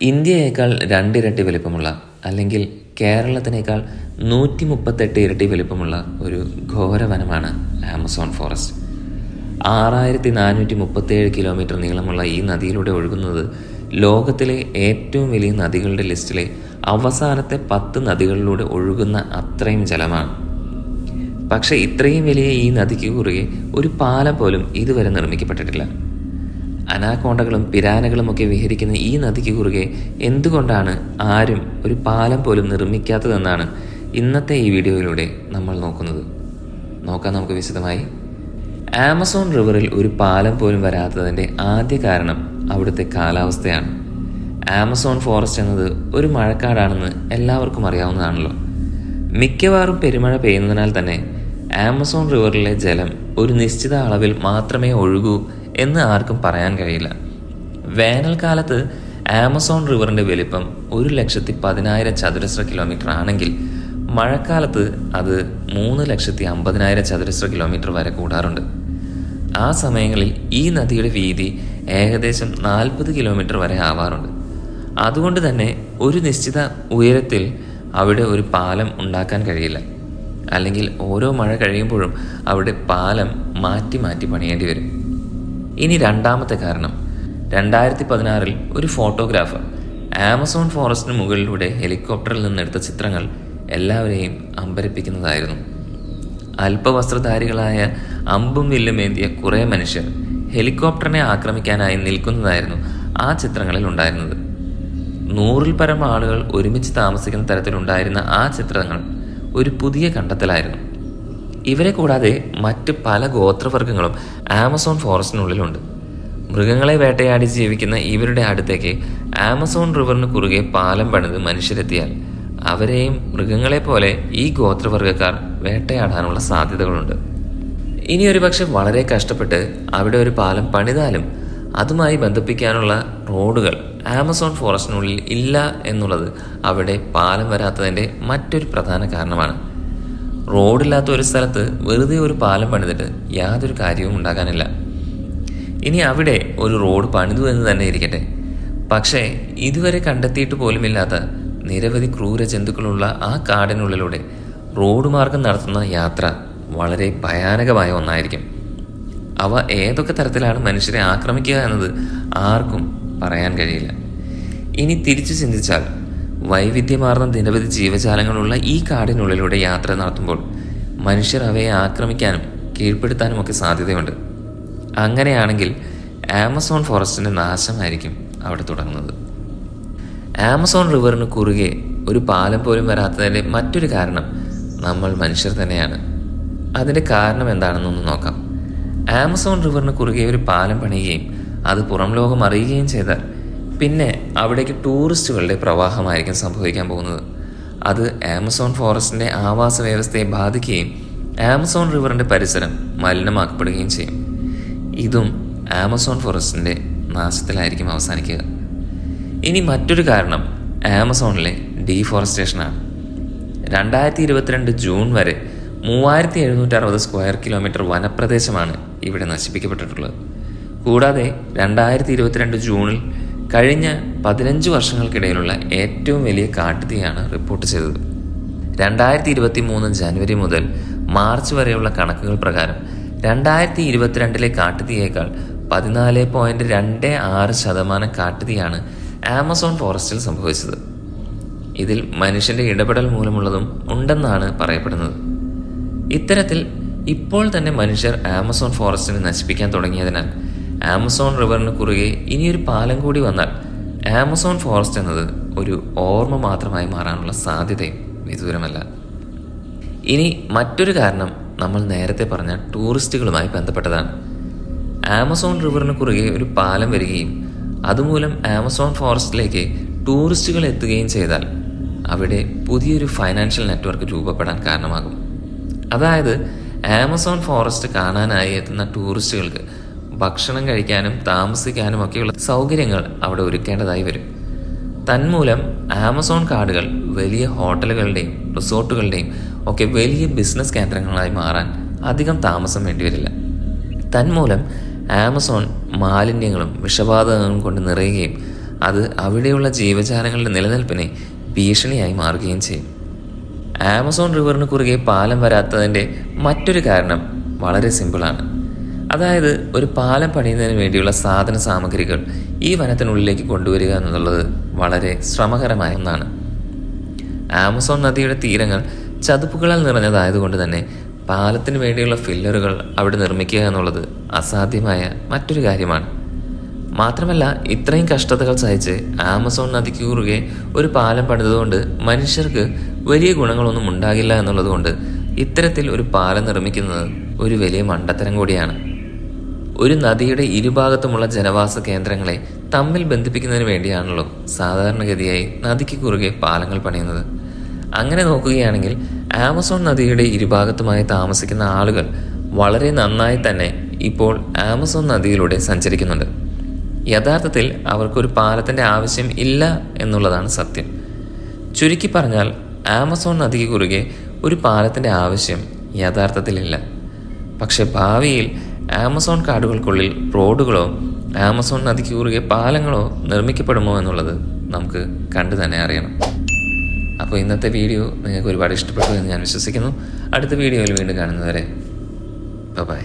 ഇന്ത്യയേക്കാൾ രണ്ടിരട്ടി വലിപ്പമുള്ള അല്ലെങ്കിൽ കേരളത്തിനേക്കാൾ 138 ഇരട്ടി വലിപ്പമുള്ള ഒരു ഘോരവനമാണ് ആമസോൺ ഫോറസ്റ്റ്. 6437 കിലോമീറ്റർ നീളമുള്ള ഈ നദിയിലൂടെ ഒഴുകുന്നത് ലോകത്തിലെ ഏറ്റവും വലിയ നദികളുടെ ലിസ്റ്റിലെ അവസാനത്തെ 10 നദികളിലൂടെ ഒഴുകുന്ന അത്രയും ജലമാണ്. പക്ഷേ ഇത്രയും വലിയ ഈ നദിക്ക് കുറുകെ ഒരു പാലം പോലും ഇതുവരെ നിർമ്മിക്കപ്പെട്ടിട്ടില്ല. അനാക്കോണ്ടകളും പിരാനകളും ഒക്കെ വിഹരിക്കുന്ന ഈ നദിക്ക് കുറുകെ എന്തുകൊണ്ടാണ് ആരും ഒരു പാലം പോലും നിർമ്മിക്കാത്തതെന്നാണ് ഇന്നത്തെ ഈ വീഡിയോയിലൂടെ നമ്മൾ നോക്കാം നമുക്ക് വിശദമായി. ആമസോൺ റിവറിൽ ഒരു പാലം പോലും വരാത്തതിൻ്റെ ആദ്യ കാരണം അവിടുത്തെ കാലാവസ്ഥയാണ്. ആമസോൺ ഫോറസ്റ്റ് എന്നത് ഒരു മഴക്കാടാണെന്ന് എല്ലാവർക്കും അറിയാവുന്നതാണല്ലോ. മിക്കവാറും പെരുമഴ പെയ്യുന്നതിനാൽ തന്നെ ആമസോൺ റിവറിലെ ജലം ഒരു നിശ്ചിത അളവിൽ മാത്രമേ ഒഴുകൂ എന്ന് ആർക്കും പറയാൻ കഴിയില്ല. വേനൽക്കാലത്ത് ആമസോൺ റിവറിൻ്റെ വലിപ്പം 1,10,000 ചതുരശ്ര കിലോമീറ്റർ ആണെങ്കിൽ മഴക്കാലത്ത് അത് 3,50,000 ചതുരശ്ര കിലോമീറ്റർ വരെ കൂടാറുണ്ട്. ആ സമയങ്ങളിൽ ഈ നദിയുടെ വീതി ഏകദേശം 40 കിലോമീറ്റർ വരെ ആവാറുണ്ട്. അതുകൊണ്ട് തന്നെ ഒരു നിശ്ചിത ഉയരത്തിൽ അവിടെ ഒരു പാലം ഉണ്ടാക്കാൻ കഴിയില്ല. അല്ലെങ്കിൽ ഓരോ മഴ കഴിയുമ്പോഴും അവിടെ പാലം മാറ്റി പണിയേണ്ടി വരും. ഇനി രണ്ടാമത്തെ കാരണം, 2016 ഒരു ഫോട്ടോഗ്രാഫർ ആമസോൺ ഫോറസ്റ്റിന് മുകളിലൂടെ ഹെലികോപ്റ്ററിൽ നിന്നെടുത്ത ചിത്രങ്ങൾ എല്ലാവരെയും അമ്പരപ്പിക്കുന്നതായിരുന്നു. അല്പവസ്ത്രധാരികളായ അമ്പും വില്ലും ഏന്തിയ കുറേ മനുഷ്യർ ഹെലികോപ്റ്ററിനെ ആക്രമിക്കാനായി നിൽക്കുന്നതായിരുന്നു ആ ചിത്രങ്ങളിൽ ഉണ്ടായിരുന്നത്. 100-ൽ പരം ആളുകൾ ഒരുമിച്ച് താമസിക്കുന്ന തരത്തിലുണ്ടായിരുന്ന ആ ചിത്രങ്ങൾ ഒരു പുതിയ കണ്ടെത്തലായിരുന്നു. ഇവരെ കൂടാതെ മറ്റ് പല ഗോത്രവർഗ്ഗങ്ങളും ആമസോൺ ഫോറസ്റ്റിനുള്ളിലുണ്ട്. മൃഗങ്ങളെ വേട്ടയാടി ജീവിക്കുന്ന ഇവരുടെ അടുത്തേക്ക് ആമസോൺ റിവറിന് കുറുകെ പാലം പണിത് മനുഷ്യരെത്തിയാൽ അവരെയും മൃഗങ്ങളെ പോലെ ഈ ഗോത്രവർഗ്ഗക്കാർ വേട്ടയാടാനുള്ള സാധ്യതകളുണ്ട്. ഇനി ഒരു പക്ഷെ വളരെ കഷ്ടപ്പെട്ട് അവിടെ ഒരു പാലം പണിതാലും അതുമായി ബന്ധിപ്പിക്കാനുള്ള റോഡുകൾ ആമസോൺ ഫോറസ്റ്റിനുള്ളിൽ ഇല്ല എന്നുള്ളത് അവിടെ പാലം വരാത്തതിൻ്റെ മറ്റൊരു പ്രധാന കാരണമാണ്. റോഡില്ലാത്ത ഒരു സ്ഥലത്ത് വെറുതെ ഒരു പാലം പണിതിട്ട് യാതൊരു കാര്യവും ഉണ്ടാകാനില്ല. ഇനി അവിടെ ഒരു റോഡ് പണിതു എന്ന് തന്നെ ഇരിക്കട്ടെ, പക്ഷേ ഇതുവരെ കണ്ടെത്തിയിട്ട് പോലുമില്ലാത്ത നിരവധി ക്രൂര ജന്തുക്കളുള്ള ആ കാടിനുള്ളിലൂടെ റോഡ് മാർഗം നടത്തുന്ന യാത്ര വളരെ ഭയാനകമായ ഒന്നായിരിക്കും. അവ ഏതൊക്കെ തരത്തിലാണ് മനുഷ്യരെ ആക്രമിക്കുക എന്നത് ആർക്കും പറയാൻ കഴിയില്ല. ഇനി തിരിച്ചു ചിന്തിച്ചാൽ, വൈവിധ്യമാർന്ന നിരവധി ജീവജാലങ്ങളുള്ള ഈ കാടിനുള്ളിലൂടെ യാത്ര നടത്തുമ്പോൾ മനുഷ്യർ അവയെ ആക്രമിക്കാനും കീഴ്പ്പെടുത്താനും ഒക്കെ സാധ്യതയുണ്ട്. അങ്ങനെയാണെങ്കിൽ ആമസോൺ ഫോറസ്റ്റിൻ്റെ നാശമായിരിക്കും അവിടെ തുടങ്ങുന്നത്. ആമസോൺ റിവറിന് കുറുകെ ഒരു പാലം പോലും വരാത്തതിൻ്റെ മറ്റൊരു കാരണം നമ്മൾ മനുഷ്യർ തന്നെയാണ്. അതിൻ്റെ കാരണം എന്താണെന്നൊന്ന് നോക്കാം. ആമസോൺ റിവറിന് കുറുകെ ഒരു പാലം പണിയുകയും അത് പുറം ലോകം അറിയുകയും ചെയ്താൽ പിന്നെ അവിടേക്ക് ടൂറിസ്റ്റുകളുടെ പ്രവാഹമായിരിക്കും സംഭവിക്കാൻ പോകുന്നത്. അത് ആമസോൺ ഫോറസ്റ്റിൻ്റെ ആവാസ വ്യവസ്ഥയെ ബാധിക്കുകയും ആമസോൺ റിവറിൻ്റെ പരിസരം മലിനമാക്കപ്പെടുകയും ചെയ്യും. ഇതും ആമസോൺ ഫോറസ്റ്റിൻ്റെ നാശത്തിലായിരിക്കും അവസാനിക്കുക. ഇനി മറ്റൊരു കാരണം ആമസോണിലെ ഡീഫോറസ്റ്റേഷനാണ്. 2022 ജൂൺ വരെ 3760 സ്ക്വയർ കിലോമീറ്റർ വനപ്രദേശമാണ് ഇവിടെ നശിപ്പിക്കപ്പെട്ടിട്ടുള്ളത്. കൂടാതെ 2022 ജൂണിൽ കഴിഞ്ഞ 15 വർഷങ്ങൾക്കിടയിലുള്ള ഏറ്റവും വലിയ കാട്ടുതീയാണ് റിപ്പോർട്ട് ചെയ്തത്. 2023 ജനുവരി മുതൽ മാർച്ച് വരെയുള്ള കണക്കുകൾ പ്രകാരം 2022 കാട്ടുതീയേക്കാൾ 14.26% കാട്ടുതീയാണ് ആമസോൺ ഫോറസ്റ്റിൽ സംഭവിച്ചത്. ഇതിൽ മനുഷ്യന്റെ ഇടപെടൽ മൂലമുള്ളതും ഉണ്ടെന്നാണ് പറയപ്പെടുന്നത്. ഇത്തരത്തിൽ ഇപ്പോൾ തന്നെ മനുഷ്യർ ആമസോൺ ഫോറസ്റ്റിനെ നശിപ്പിക്കാൻ തുടങ്ങിയതിനാൽ ആമസോൺ റിവറിന് കുറുകെ ഇനിയൊരു പാലം കൂടി വന്നാൽ ആമസോൺ ഫോറസ്റ്റ് എന്നത് ഒരു ഓർമ്മ മാത്രമായി മാറാനുള്ള സാധ്യതയും വിദൂരമല്ല. ഇനി മറ്റൊരു കാരണം നമ്മൾ നേരത്തെ പറഞ്ഞ ടൂറിസ്റ്റുകളുമായി ബന്ധപ്പെട്ടതാണ്. ആമസോൺ റിവറിന് കുറുകെ ഒരു പാലം വരികയും അതുമൂലം ആമസോൺ ഫോറസ്റ്റിലേക്ക് ടൂറിസ്റ്റുകൾ എത്തുകയും ചെയ്താൽ അവിടെ പുതിയൊരു ഫൈനാൻഷ്യൽ നെറ്റ്വർക്ക് രൂപപ്പെടാൻ കാരണമാകും. അതായത് ആമസോൺ ഫോറസ്റ്റ് കാണാനായി എത്തുന്ന ടൂറിസ്റ്റുകൾക്ക് ഭക്ഷണം കഴിക്കാനും താമസിക്കാനും ഒക്കെയുള്ള സൗകര്യങ്ങൾ അവിടെ ഒരുക്കേണ്ടതായി വരും. തന്മൂലം ആമസോൺ കാടുകൾ വലിയ ഹോട്ടലുകളുടെയും റിസോർട്ടുകളുടെയും ഒക്കെ വലിയ ബിസിനസ് കേന്ദ്രങ്ങളായി മാറാൻ അധികം താമസം വേണ്ടിവരില്ല. തന്മൂലം ആമസോൺ മാലിന്യങ്ങളും വിഷവാതകങ്ങളും കൊണ്ട് നിറയുകയും അത് അവിടെയുള്ള ജീവജാലങ്ങളുടെ നിലനിൽപ്പിനെ ഭീഷണിയായി മാറുകയും ചെയ്യും. ആമസോൺ റിവറിന് കുറുകെ പാലം വരാത്തതിൻ്റെ മറ്റൊരു കാരണം വളരെ സിമ്പിളാണ്. അതായത് ഒരു പാലം പണിയുന്നതിന് വേണ്ടിയുള്ള സാധന സാമഗ്രികൾ ഈ വനത്തിനുള്ളിലേക്ക് കൊണ്ടുവരിക എന്നുള്ളത് വളരെ ശ്രമകരമായ ഒന്നാണ്. ആമസോൺ നദിയുടെ തീരങ്ങൾ ചതുപ്പുകളാൽ നിറഞ്ഞതായതുകൊണ്ട് തന്നെ പാലത്തിന് വേണ്ടിയുള്ള ഫില്ലറുകൾ അവിടെ നിർമ്മിക്കുക എന്നുള്ളത് അസാധ്യമായ മറ്റൊരു കാര്യമാണ്. മാത്രമല്ല, ഇത്രയും കഷ്ടതകൾ സഹിച്ച് ആമസോൺ നദിക്ക് കുറുകെ ഒരു പാലം പണിതുകൊണ്ട് മനുഷ്യർക്ക് വലിയ ഗുണങ്ങളൊന്നും ഉണ്ടാകില്ല എന്നുള്ളതുകൊണ്ട് ഇത്തരത്തിൽ ഒരു പാലം നിർമ്മിക്കുന്നത് ഒരു വലിയ മണ്ടത്തരം കൂടിയാണ്. ഒരു നദിയുടെ ഇരുഭാഗത്തുമുള്ള ജനവാസ കേന്ദ്രങ്ങളെ തമ്മിൽ ബന്ധിപ്പിക്കുന്നതിന് വേണ്ടിയാണല്ലോ സാധാരണഗതിയായി നദിക്ക് കുറുകെ പാലങ്ങൾ പണിയുന്നത്. അങ്ങനെ നോക്കുകയാണെങ്കിൽ ആമസോൺ നദിയുടെ ഇരുഭാഗത്തുമായി താമസിക്കുന്ന ആളുകൾ വളരെ നന്നായി തന്നെ ഇപ്പോൾ ആമസോൺ നദിയിലൂടെ സഞ്ചരിക്കുന്നുണ്ട്. യഥാർത്ഥത്തിൽ അവർക്കൊരു പാലത്തിൻ്റെ ആവശ്യം ഇല്ല എന്നുള്ളതാണ് സത്യം. ചുരുക്കി പറഞ്ഞാൽ ആമസോൺ നദിക്ക് കുറുകെ ഒരു പാലത്തിൻ്റെ ആവശ്യം യഥാർത്ഥത്തിലില്ല. പക്ഷെ ഭാവിയിൽ ആമസോൺ കാടുകൾക്കുള്ളിൽ റോഡുകളോ ആമസോൺ നദിക്ക് കുറുകെ പാലങ്ങളോ നിർമ്മിക്കപ്പെടുമോ എന്നുള്ളത് നമുക്ക് കണ്ടു തന്നെ അറിയണം. അപ്പോൾ ഇന്നത്തെ വീഡിയോ നിങ്ങൾക്ക് ഒരുപാട് ഇഷ്ടപ്പെട്ടു എന്ന് ഞാൻ വിശ്വസിക്കുന്നു. അടുത്ത വീഡിയോയിൽ വീണ്ടും കാണുന്നവരെ ബൈ.